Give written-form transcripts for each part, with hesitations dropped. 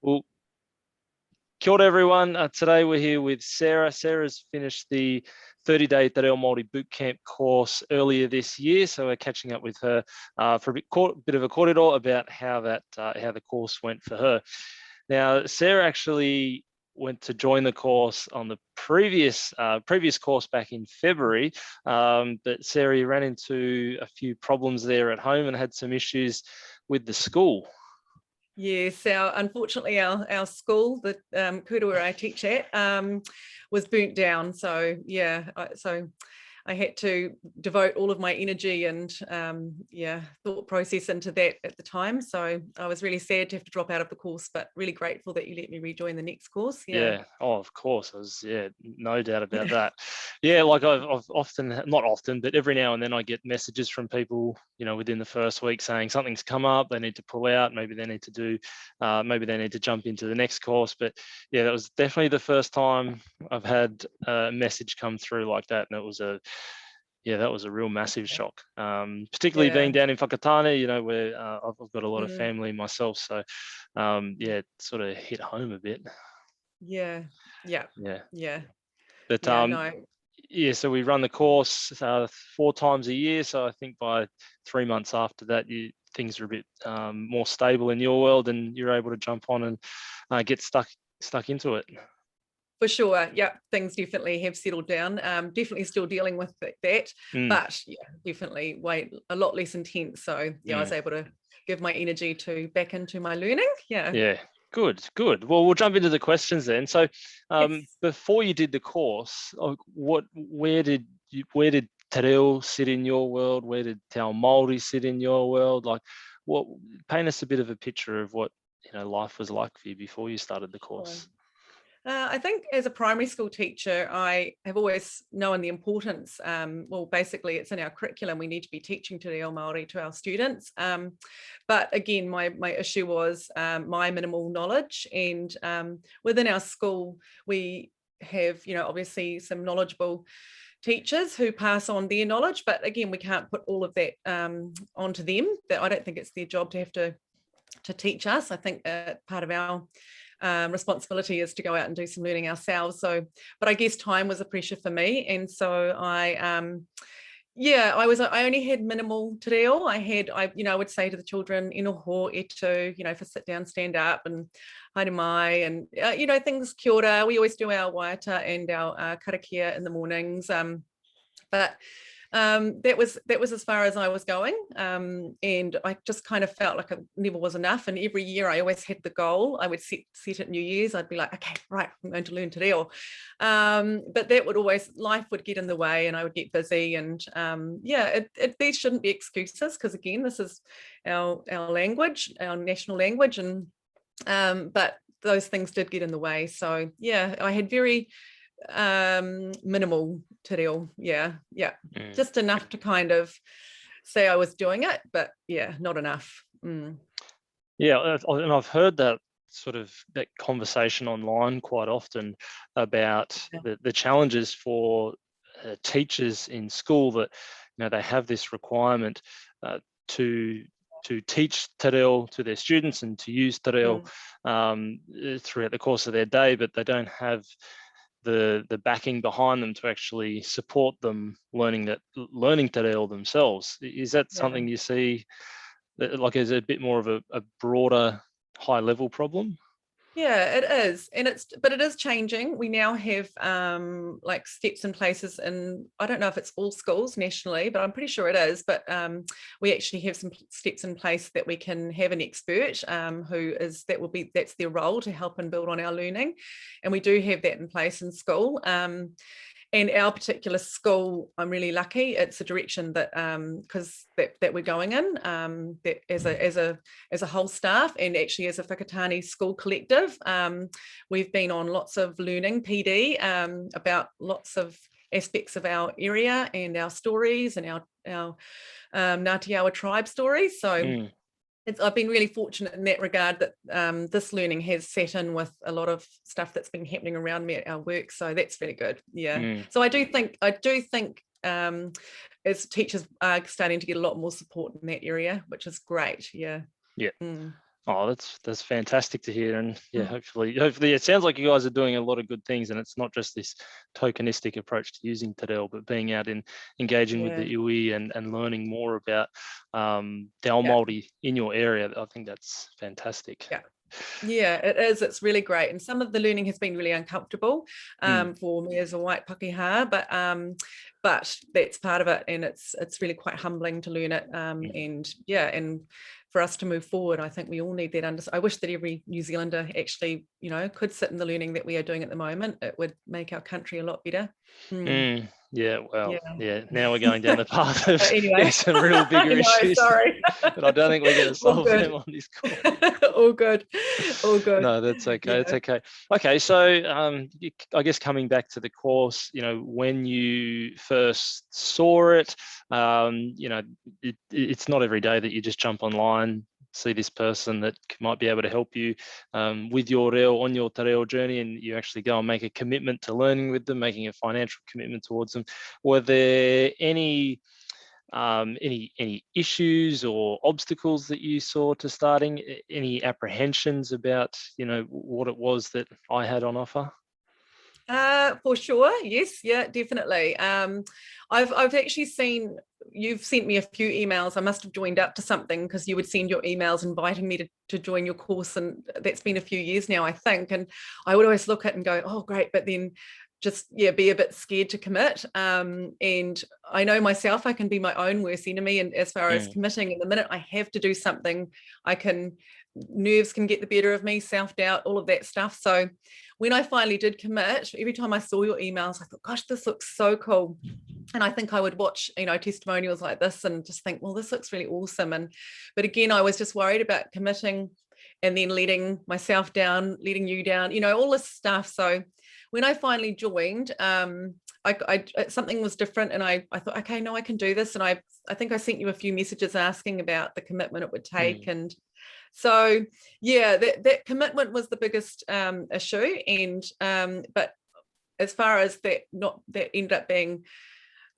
Well, kia ora everyone. Today we're here with Sarah. Sarah's finished the 30-day Te Reo Māori Bootcamp course earlier this year, so we're catching up with her for a bit of a kōrero about how the course went for her. Now, Sarah actually went to join the course on the previous course back in February, but Sarah, you ran into a few problems there at home and had some issues with the school. Yes, unfortunately our school, the kuta where I teach at, was burnt down. So yeah, so I had to devote all of my energy and thought process into that at the time. So I was really sad to have to drop out of the course, but really grateful that you let me rejoin the next course. Yeah. Oh, of course. No doubt about that. Yeah, like I've often, not often, but every now and then I get messages from people, within the first week saying something's come up, they need to pull out, maybe they need to jump into the next course. But yeah, that was definitely the first time I've had a message come through like that, and that was a real massive shock, particularly being down in Whakatane, where I've got a lot of family myself. So it sort of hit home a bit. Yeah. But so we run the course 4 times a year. So I think by 3 months after that, things are a bit more stable in your world, and you're able to jump on and get stuck into it. For sure. Yeah, things definitely have settled down. Definitely still dealing with that, but yeah, definitely a lot less intense. So yeah, I was able to give my energy back into my learning. Yeah. Good. Well, we'll jump into the questions then. So before you did the course, where did Te Reo sit in your world? Where did Te Ao Māori sit in your world? Like, paint us a bit of a picture of what life was like for you before you started the course. I think as a primary school teacher, I have always known the importance. Basically, it's in our curriculum. We need to be teaching Te Reo Māori to our students. But again, my issue was my minimal knowledge. And within our school, we have, obviously some knowledgeable teachers who pass on their knowledge. But again, we can't put all of that onto them. I don't think it's their job to have to teach us. I think part of our responsibility is to go out and do some learning ourselves. So, but I guess time was a pressure for me, and so I only had minimal te reo. I would say to the children, inoho, etu, for sit down, stand up, and haere mai, and things kia ora. We always do our waiata and our karakia in the mornings, but that was as far as I was going, and I just kind of felt like it never was enough. And every year I always had the goal. I would set at New Year's. I'd be like, okay, right, I'm going to learn te reo, but that would life would get in the way, and I would get busy. And these shouldn't be excuses, because again, this is our language, our national language, and but those things did get in the way. So yeah, I had very minimal te reo, just enough to kind of say I was doing it, but yeah, not enough. And I've heard that conversation online quite often about the challenges for teachers in school, that they have this requirement to teach te reo to their students and to use te reo throughout the course of their day, but they don't have the backing behind them to actually support them learning te reo themselves. Is that something you see like as a bit more of a broader, high level problem? Yeah, it is, but it is changing. We now have like steps in places, and I don't know if it's all schools nationally, but I'm pretty sure it is. But we actually have some steps in place that we can have an expert that's their role to help and build on our learning, and we do have that in place in school. And our particular school, I'm really lucky. It's a direction that that we're going in, that as a whole staff, and actually as a Whakatane school collective, we've been on lots of learning PD about lots of aspects of our area and our stories and our Ngāti Awa tribe stories. So. I've been really fortunate in that regard, that this learning has sat in with a lot of stuff that's been happening around me at our work. So that's really good. Yeah. So I do think as teachers are starting to get a lot more support in that area, which is great. Yeah. Yeah. Oh, that's fantastic to hear, and yeah, hopefully it sounds like you guys are doing a lot of good things, and it's not just this tokenistic approach to using Te Reo, but being out and engaging with the iwi and learning more about Te Ao Māori in your area. I think that's fantastic. Yeah, it is. It's really great, and some of the learning has been really uncomfortable for me as a white Pākehā, but that's part of it, and it's really quite humbling to learn it. And for us to move forward, I think we all need that. I wish that every New Zealander actually, could sit in the learning that we are doing at the moment. It would make our country a lot better. Yeah, well, now we're going down the path of anyway. Some real bigger issues. Sorry. But I don't think we're going to solve them on this call. All good. No, that's okay. It's okay. Okay, so I guess coming back to the course, when you first saw it, it's not every day that you just jump online, see this person that might be able to help you with your reo, on your te reo journey, and you actually go and make a commitment to learning with them, making a financial commitment towards them. Were there any issues or obstacles that you saw to starting? Any apprehensions about what it was that I had on offer? For sure, yes, yeah, definitely. I've actually seen you've sent me a few emails. I must have joined up to something, because you would send your emails inviting me to join your course, and that's been a few years now, I think. And I would always look at it and go, oh great, but then just be a bit scared to commit. And I know myself, I can be my own worst enemy, and as far as committing, and the minute I have to do something, nerves can get the better of me, self-doubt, all of that stuff. So when I finally did commit, every time I saw your emails, I thought, gosh, this looks so cool. And I think I would watch, testimonials like this and just think, well, this looks really awesome. But again, I was just worried about committing and then letting myself down, letting you down, all this stuff. So when I finally joined, something was different, and I thought, okay, no, I can do this. And I think I sent you a few messages asking about the commitment it would take. And so, yeah, that commitment was the biggest issue. And but as far as that ended up being,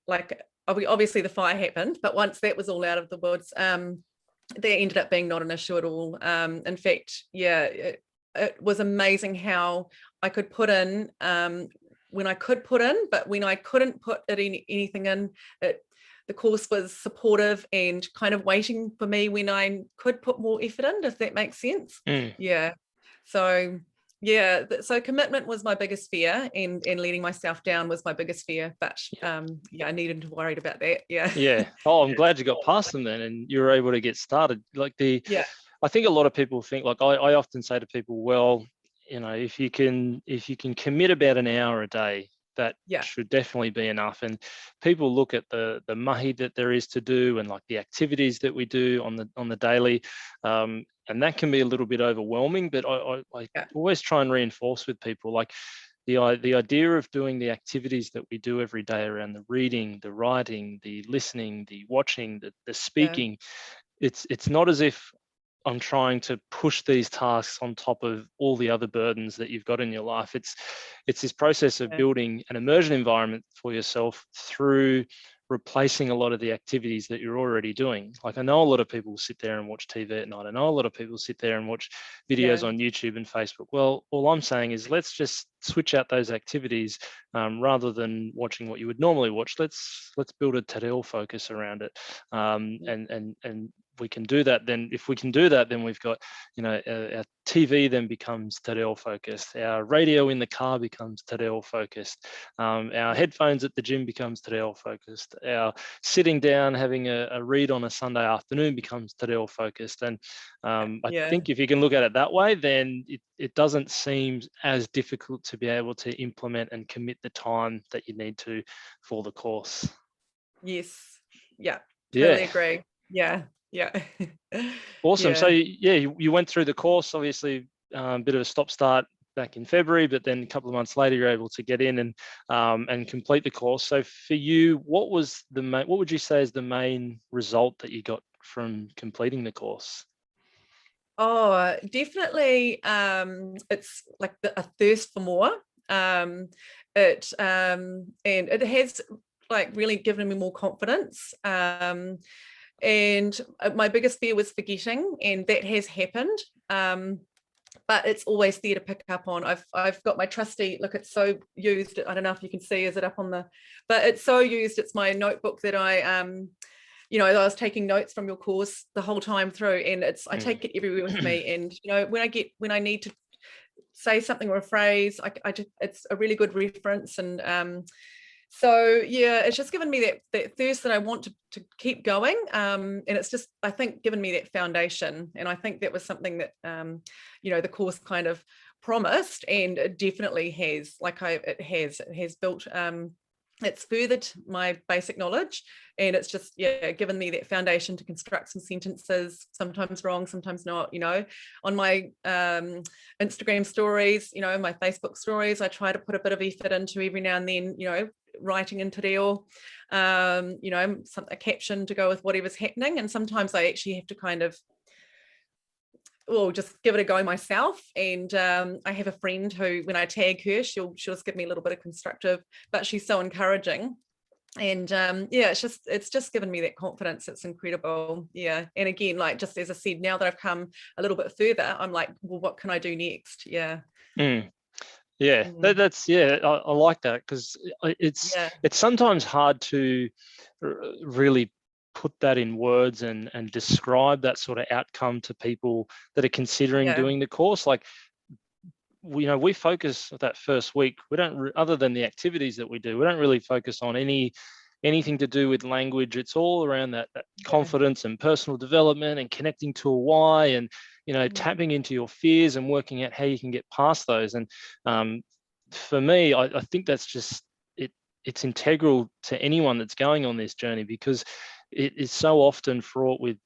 like, obviously the fire happened, but once that was all out of the woods, that ended up being not an issue at all. In fact, it was amazing how I could put in when I could put in, but when I couldn't put anything in, the course was supportive and kind of waiting for me when I could put more effort in, if that makes sense. So commitment was my biggest fear, and letting myself down was my biggest fear. But I needed to worry about that. Oh, I'm glad you got past them then, and you were able to get started. I think a lot of people think, like I often say to people, well, if you can commit about an hour a day, that should definitely be enough. And people look at the mahi that there is to do, and like the activities that we do on the daily, and that can be a little bit overwhelming. But I always try and reinforce with people, like the idea of doing the activities that we do every day around the reading, the writing, the listening, the watching, the speaking. It's not as if I'm trying to push these tasks on top of all the other burdens that you've got in your life. It's this process of building an immersion environment for yourself through replacing a lot of the activities that you're already doing. Like, I know a lot of people sit there and watch TV at night. I know a lot of people sit there and watch videos on YouTube and Facebook. Well, all I'm saying is, let's just switch out those activities, rather than watching what you would normally watch. Let's build a te reo focus around it, and we can do that. Then if we can do that, then we've got, our TV then becomes te reo focused, our radio in the car becomes te reo focused, our headphones at the gym becomes te reo focused, our sitting down having a read on a Sunday afternoon becomes te reo focused. And I think if you can look at it that way, then it doesn't seem as difficult to be able to implement and commit the time that you need to for the course. Yes. Totally agree. Awesome. So you went through the course, obviously a bit of a stop start back in February, but then a couple of months later you're able to get in and complete the course. So for you, what would you say is the main result that you got from completing the course? Oh, definitely. It's like a thirst for more. And it has, like, really given me more confidence. And my biggest fear was forgetting, and that has happened. But it's always there to pick up on. I've got my trusty, look, it's so used. I don't know if you can see, is it up on the, but it's so used. It's my notebook that I I was taking notes from your course the whole time through, and I take it everywhere with me. And, when I need to say something or a phrase, it's a really good reference. And so yeah, it's just given me that thirst that I want to keep going, and it's just, I think, given me that foundation. And I think that was something that the course kind of promised, and it definitely has. It has built. It's furthered my basic knowledge, and it's just given me that foundation to construct some sentences, sometimes wrong, sometimes not. On my Instagram stories, my Facebook stories, I try to put a bit of effort into every now and then, writing in Te Reo, a caption to go with whatever's happening. And sometimes I actually have to kind of just give it a go myself. And I have a friend who, when I tag her, she'll just give me a little bit of constructive, but she's so encouraging. And it's just given me that confidence. It's incredible. Yeah. And again, like, just as I said, now that I've come a little bit further, I'm like, well, what can I do next? Yeah. Yeah, that's I like that, because it's sometimes hard to really put that in words and describe that sort of outcome to people that are considering doing the course. Like, we focus that first week. We don't, other than the activities that we do, we don't really focus on anything to do with language. It's all around that confidence and personal development and connecting to a why, and tapping into your fears and working out how you can get past those. And for me, I think that's just it's integral to anyone that's going on this journey, because it is so often fraught with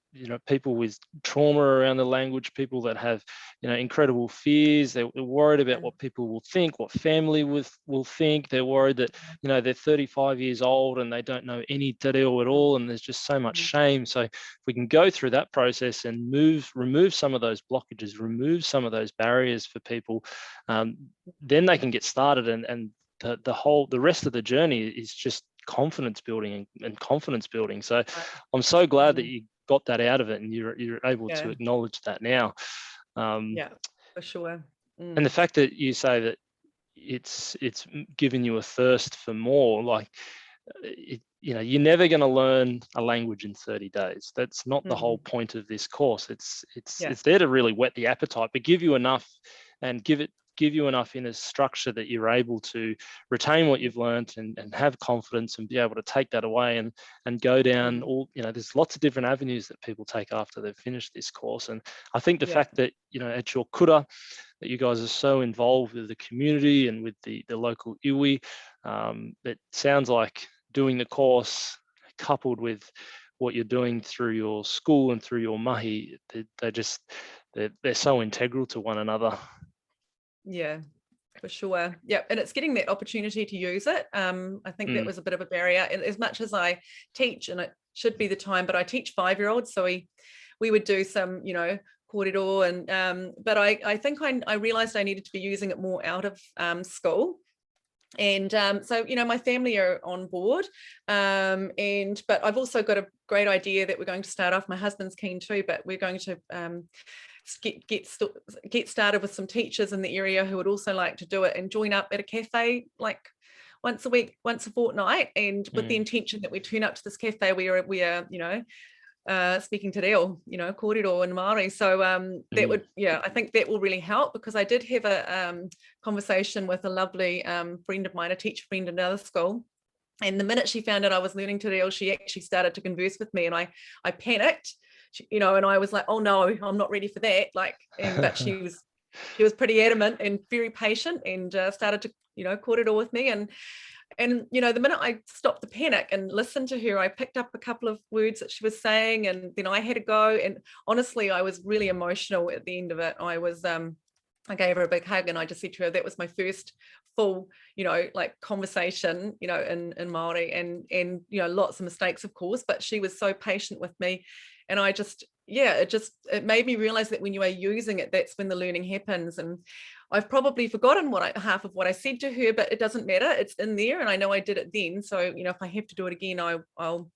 people with trauma around the language, people that have incredible fears. They're worried about what people will think, what family will think. They're worried that they're 35 years old and they don't know any te reo at all, and there's just so much shame. So if we can go through that process and remove some of those blockages, remove some of those barriers for people, then they can get started, and the rest of the journey is just confidence building and confidence building. So I'm so glad that you got that out of it, and you're able to acknowledge that now. For sure. And the fact that you say that it's given you a thirst for more, like, you're never going to learn a language in 30 days. That's not the whole point of this course. It's there to really whet the appetite, but give you enough, and give you enough inner structure that you're able to retain what you've learned and have confidence and be able to take that away and go down all, there's lots of different avenues that people take after they've finished this course. And I think the fact that, at your kura, that you guys are so involved with the community and with the local iwi, it sounds like doing the course coupled with what you're doing through your school and through your mahi, they're so integral to one another. Yeah, for sure. Yeah, and it's getting that opportunity to use it. I think that was a bit of a barrier. And as much as I teach, and it should be the time, but I teach 5-year-olds, so we would do some, kōrero, and but I think I realized I needed to be using it more out of school. And so my family are on board, but I've also got a great idea that we're going to start off. My husband's keen too, but we're going to get started with some teachers in the area who would also like to do it, and join up at a cafe like once a week, once a fortnight, and with the intention that we turn up to this cafe we are speaking Te Reo, kōrero in Māori. So that would, I think that will really help, because I did have a conversation with a lovely friend of mine, a teacher friend in another school. And the minute she found out I was learning Te Reo, she actually started to converse with me, and I panicked, and I was like, oh no, I'm not ready for that. But she was pretty adamant and very patient, and started to, kōrero with me. And the minute I stopped the panic and listened to her, I picked up a couple of words that she was saying, and then I had to go. And honestly, I was really emotional at the end of it. I gave her a big hug, and I just said to her, that was my first full, conversation, in Māori, and lots of mistakes, of course, but she was so patient with me. And I just, yeah, it made me realize that when you are using it, that's when the learning happens. And I've probably forgotten half of what I said to her, but it doesn't matter. It's in there, and I know I did it then. So, you know, if I have to do it again, I'll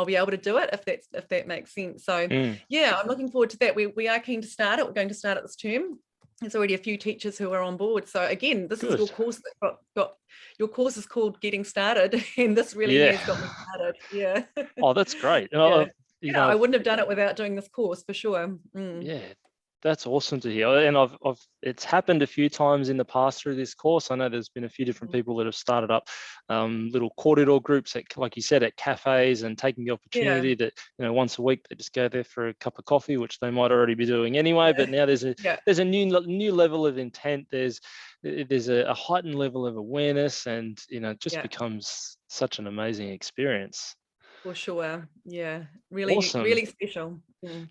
be able to do it if that makes sense. So yeah, I'm looking forward to that. We are keen to start it. We're going to start it this term. There's already a few teachers who are on board. So again, this is your course that got your course is called Getting Started, and this really has got me started. Yeah. Oh, that's great. Yeah. You know, I wouldn't have done it without doing this course for sure. Yeah, that's awesome to hear. And it's happened a few times in the past through this course. I know there's been a few different people that have started up little corridor groups, like you said, at cafes, and taking the opportunity that, you know, once a week they just go there for a cup of coffee, which they might already be doing anyway. But now there's a new level of intent. There's a heightened level of awareness, and, you know, it just becomes such an amazing experience. For sure. Yeah. Really, awesome. Really special.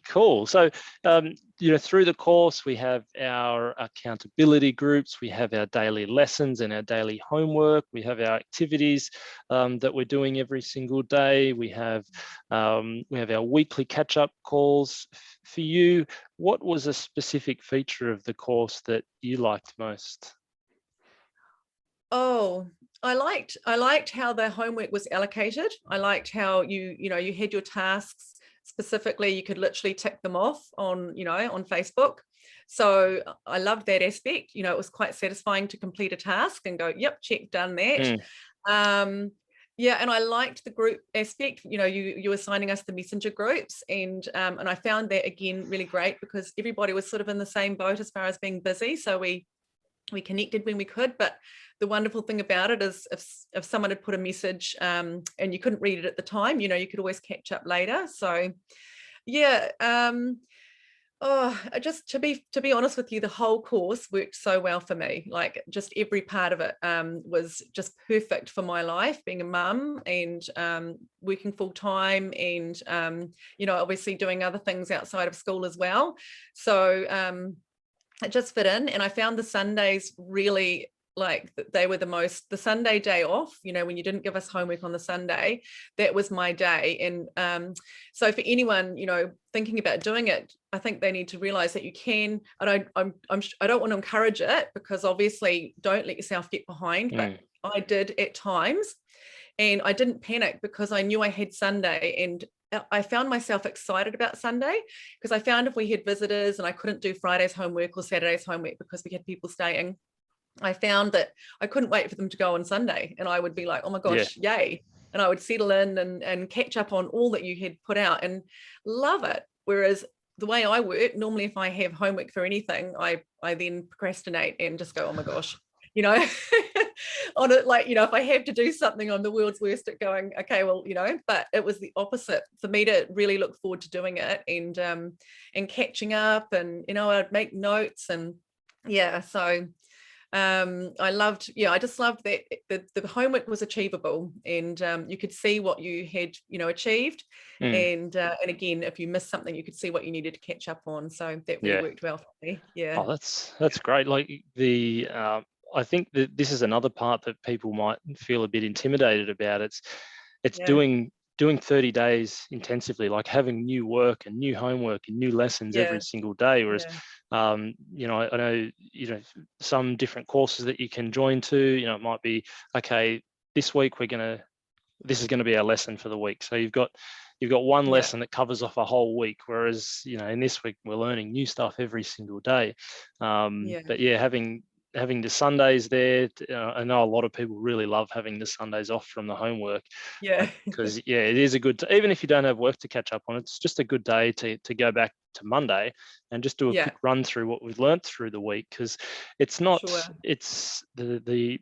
Cool. So, you know, through the course, we have our accountability groups, we have our daily lessons and our daily homework, we have our activities that we're doing every single day. We have our weekly catch-up calls. For you, what was a specific feature of the course that you liked most? Oh, I liked how the homework was allocated. I liked how you had your tasks specifically. You could literally tick them off on Facebook. So I loved that aspect. You know, it was quite satisfying to complete a task and go, yep, check, done that. Yeah, and I liked the group aspect. You know, you were assigning us the messenger groups, and I found that again really great, because everybody was sort of in the same boat as far as being busy. So we connected when we could. But the wonderful thing about it is if someone had put a message and you couldn't read it at the time, you know, you could always catch up later. So yeah, just to be honest with you, the whole course worked so well for me. Like, just every part of it was just perfect for my life, being a mum and working full time, and you know, obviously doing other things outside of school as well. So it just fit in. And I found the Sundays really, like, they were the Sunday day off, you know, when you didn't give us homework on the Sunday, that was my day. And so for anyone, you know, thinking about doing it, I think they need to realize that you can. And I don't want to encourage it, because obviously don't let yourself get behind, but I did at times, and I didn't panic because I knew I had Sunday. And I found myself excited about Sunday, because I found if we had visitors and I couldn't do Friday's homework or Saturday's homework because we had people staying, I found that I couldn't wait for them to go on Sunday, and I would be like, oh my gosh, yay. And I would settle in and catch up on all that you had put out and love it. Whereas the way I work, normally if I have homework for anything, I then procrastinate and just go, oh my gosh, you know, on it, like, you know, if I have to do something, I'm the world's worst at going, okay, well, you know. But it was the opposite for me to really look forward to doing it and catching up, and, you know, I'd make notes, and yeah, so I just loved that the homework was achievable, and you could see what you had, you know, achieved, and again, if you missed something, you could see what you needed to catch up on. So that really worked well for me. Yeah. Oh, that's great. Like, I think that this is another part that people might feel a bit intimidated about. It's doing 30 days intensively, like having new work and new homework and new lessons every single day. Whereas, you know, I know, you know, some different courses that you can join to, you know, it might be, okay, this week this is going to be our lesson for the week. So you've got one lesson that covers off a whole week. Whereas, you know, in this week, we're learning new stuff every single day. But yeah, having the Sundays there, I know a lot of people really love having the Sundays off from the homework. Because it is a good, even if you don't have work to catch up on, it's just a good day to go back to Monday and just do a quick run through what we've learned through the week. Because it's not, it's the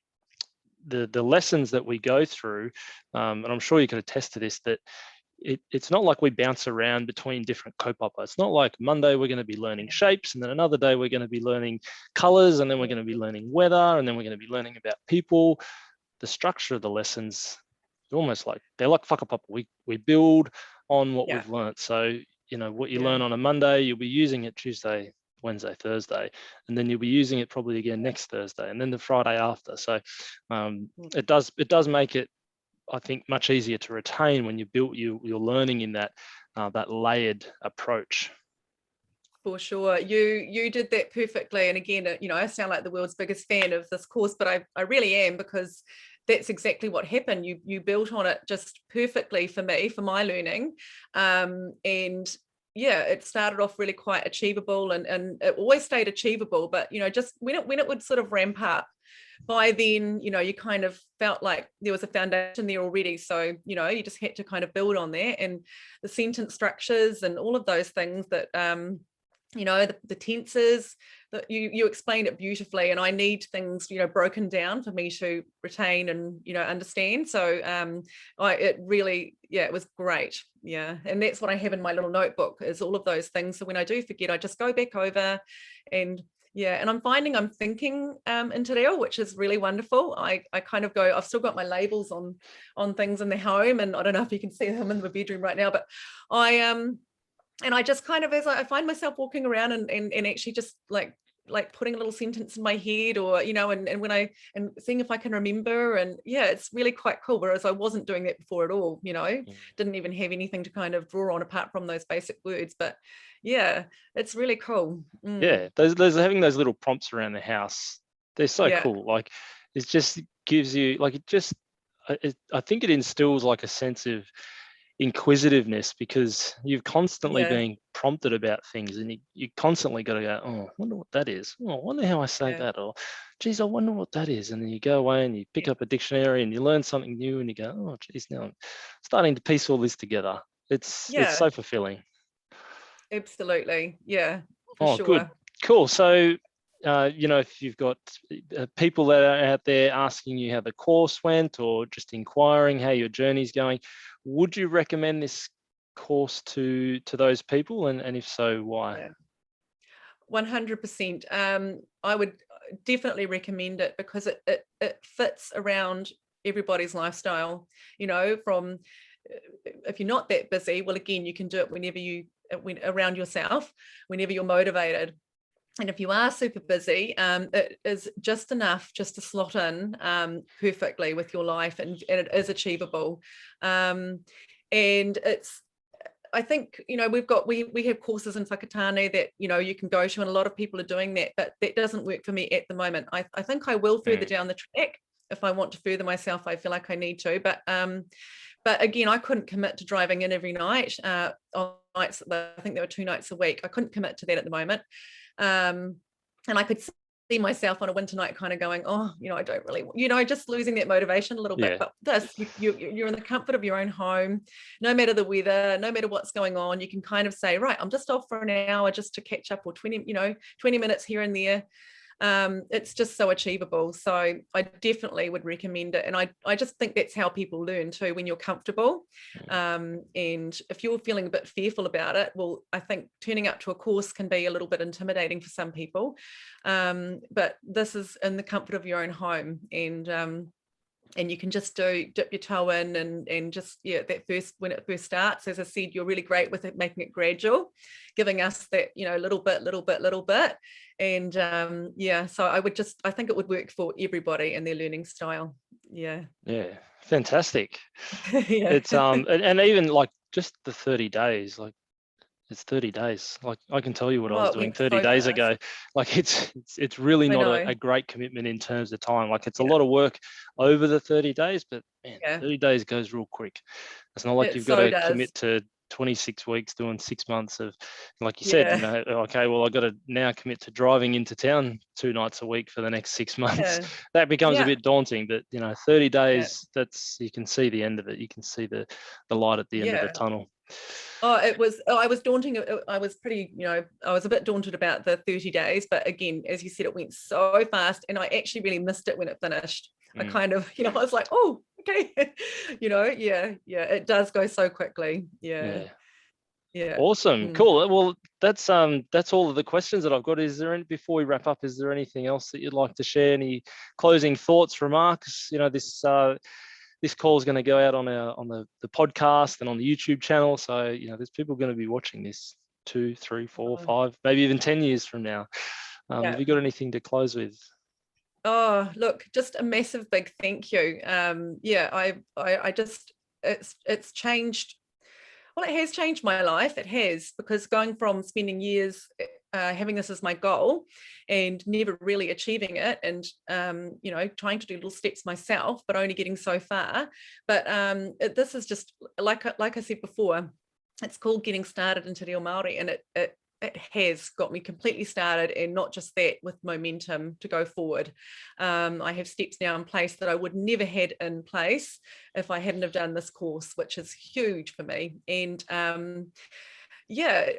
lessons that we go through, and I'm sure you can attest to this, that it's not like we bounce around between different kaupapa. It's not like Monday we're going to be learning shapes, and then another day we're going to be learning colors, and then we're going to be learning weather, and then we're going to be learning about people. The structure of the lessons is almost like they're like whakapapa. We build on what we've learned. So, you know, what you learn on a Monday, you'll be using it Tuesday, Wednesday, Thursday, and then you'll be using it probably again next Thursday, and then the Friday after. So it does make it, I think, much easier to retain when you're learning in that layered approach. For sure. You did that perfectly. And again, I sound like the world's biggest fan of this course, but I really am, because that's exactly what happened. You built on it just perfectly for me, for my learning. And yeah, it started off really quite achievable, and it always stayed achievable. But, just when it would sort of ramp up, by then, you kind of felt like there was a foundation there already. So, you just had to kind of build on that, and the sentence structures and all of those things that, the tenses, that you explained it beautifully, and I need things, broken down for me to retain and, understand. So it was great. Yeah. And that's what I have in my little notebook, is all of those things. So when I do forget, I just go back over, and yeah, and I'm finding I'm thinking in Te Reo, which is really wonderful. I kind of go, I've still got my labels on things in the home, and I don't know if you can see them in the bedroom right now, but and I just kind of, as I find myself walking around and actually just like putting a little sentence in my head, or, and seeing if I can remember. And yeah, it's really quite cool. Whereas I wasn't doing that before at all, didn't even have anything to kind of draw on apart from those basic words. But yeah, it's really cool. Yeah, those having those little prompts around the house, they're so cool. Like, it just gives you, like, I think it instills like a sense of inquisitiveness, because you've constantly being prompted about things, and you constantly got to go, oh, I wonder what that is. Oh, I wonder how I say that. Or, geez, I wonder what that is. And then you go away and you pick up a dictionary and you learn something new, and you go, oh, geez, now I'm starting to piece all this together. It's so fulfilling. Absolutely. Yeah, for sure. Good. Cool. So, if you've got people that are out there asking you how the course went, or just inquiring how your journey's going, would you recommend this course to those people? And if so, why? 100%. I would definitely recommend it, because it fits around everybody's lifestyle. From, if you're not that busy, well, again, you can do it around yourself, whenever you're motivated. And if you are super busy, it is just enough just to slot in perfectly with your life, and it is achievable. And it's, I think, we have courses in whakatane that, you can go to, and a lot of people are doing that, but that doesn't work for me at the moment. I think I will further down the track if I want to further myself. I feel like I need to, but again, I couldn't commit to driving in every night. On nights, I think there were 2 nights a week. I couldn't commit to that at the moment. And I could see myself on a winter night kind of going, oh, I don't really, just losing that motivation a little bit. But this, you're in the comfort of your own home, no matter the weather, no matter what's going on. You can kind of say, right, I'm just off for an hour just to catch up, or 20 minutes here and there. It's just so achievable. So I definitely would recommend it. And I just think that's how people learn too, when you're comfortable. And if you're feeling a bit fearful about it, well, I think turning up to a course can be a little bit intimidating for some people. But this is in the comfort of your own home, and you can just dip your toe in, and just, when it first starts, as I said, you're really great with it, making it gradual, giving us that, little bit. And so I think it would work for everybody and their learning style. Yeah, fantastic. It's and even like just the 30 days, like, it's 30 days. Like, I can tell you what I was doing 30 days ago. Like, it's really not a great commitment in terms of time. Like, it's a lot of work over the 30 days, but man, 30 days goes real quick. It's not like you've got to commit to 26 weeks doing 6 months of, like you said, okay, well, I got to now commit to driving into town 2 nights a week for the next 6 months. That becomes a bit daunting, but 30 days, you can see the end of it. You can see the light at the end of the tunnel. I was daunting. I was pretty, I was a bit daunted about the 30 days, but again, as you said, it went so fast, and I actually really missed it when it finished. I kind of, I was like, oh, okay. It does go so quickly. Yeah. Awesome. Cool. Well, that's all of the questions that I've got. Before we wrap up, is there anything else that you'd like to share? Any closing thoughts, remarks? This call is going to go out on the podcast and on the YouTube channel. So, there's people going to be watching this 2, 3, 4, 5, maybe even 10 years from now. Have you got anything to close with? Oh, look, just a massive big thank you. I just, it's changed. Well, it has changed my life. It has, because going from spending years having this as my goal and never really achieving it, and you know, trying to do little steps myself but only getting so far. But this is just like I said before, it's called Getting Started in Te Reo Māori, and it has got me completely started, and not just that, with momentum to go forward. I have steps now in place that I would never had in place if I hadn't have done this course, which is huge for me. And yeah,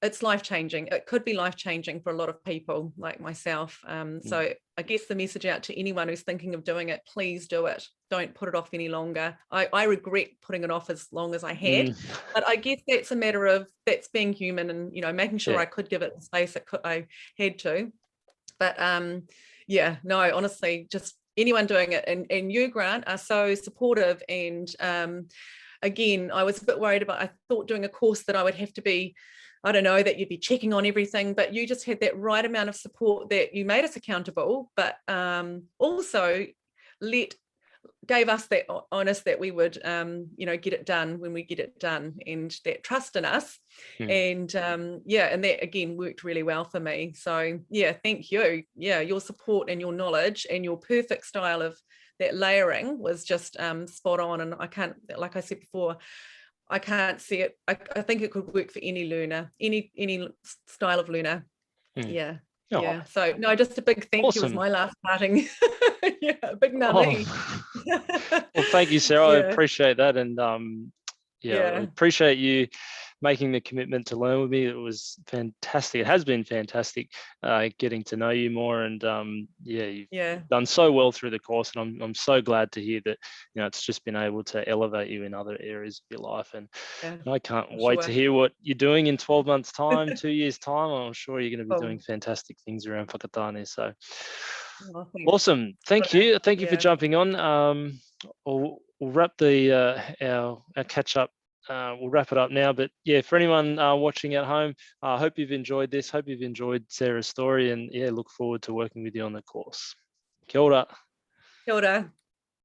it's life-changing. It could be life-changing for a lot of people like myself. So I guess the message out to anyone who's thinking of doing it, please do it. Don't put it off any longer. I regret putting it off as long as I had, but I guess that's a matter of, that's being human, and, you know, making sure I could give it the space I had to. But yeah, no, honestly, just anyone doing it, and you, Grant, are so supportive. And again, I was a bit worried about, I thought doing a course that I would have to be, I don't know, that you'd be checking on everything, but you just had that right amount of support, that you made us accountable, but also gave us that honest that we would, you know, get it done when we get it done, and that trust in us. And yeah, and that again worked really well for me. So yeah, thank you. Yeah, your support and your knowledge and your perfect style of that layering was just spot on. And I can't, like I said before, I can't see it. I think it could work for any learner, any style of learner. Yeah. Yeah. So no, just a big thank you was my last parting. Yeah, a big nani. Well, thank you, Sarah. I appreciate that. And I appreciate you making the commitment to learn with me. It was fantastic. It has been fantastic getting to know you more. And you've done so well through the course. And I'm so glad to hear that, you know, it's just been able to elevate you in other areas of your life. And I can't wait to hear what you're doing in 12 months' time, 2 years' time. I'm sure you're going to be doing fantastic things around whakatane. So awesome. Thank you. Thank you for jumping on. We'll wrap our catch up. We'll wrap it up now, but yeah, for anyone watching at home, I hope you've enjoyed this. Hope you've enjoyed Sarah's story, and yeah, look forward to working with you on the course. Kia ora. Kia ora.